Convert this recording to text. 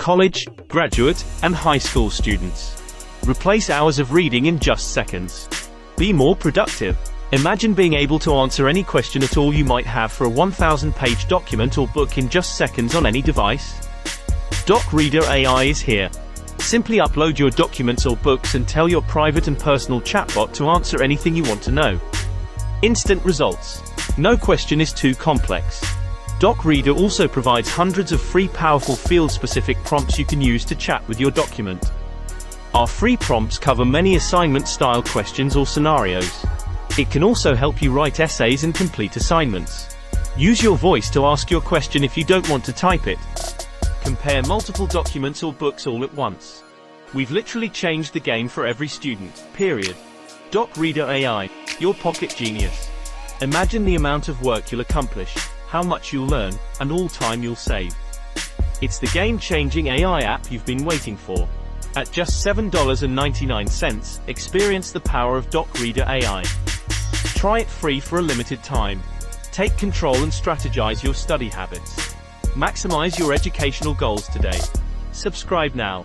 college, graduate, and high school students. Replace hours of reading in just seconds. Be more productive. Imagine being able to answer any question at all you might have for a 1,000-page document or book in just seconds on any device. Doc Reader AI is here. Simply upload your documents or books and tell your private and personal chatbot to answer anything you want to know. Instant results. No question is too complex. Doc Reader also provides hundreds of free powerful field-specific prompts you can use to chat with your document. Our free prompts cover many assignment-style questions or scenarios. It can also help you write essays and complete assignments. Use your voice to ask your question if you don't want to type it. Compare multiple documents or books all at once. We've literally changed the game for every student, period. Doc Reader AI, your pocket genius. Imagine the amount of work you'll accomplish, how much you'll learn, and all time you'll save. It's the game-changing AI app you've been waiting for. At just $7.99, experience the power of Doc Reader AI. Try it free for a limited time. Take control and strategize your study habits. Maximize your educational goals today. Subscribe now.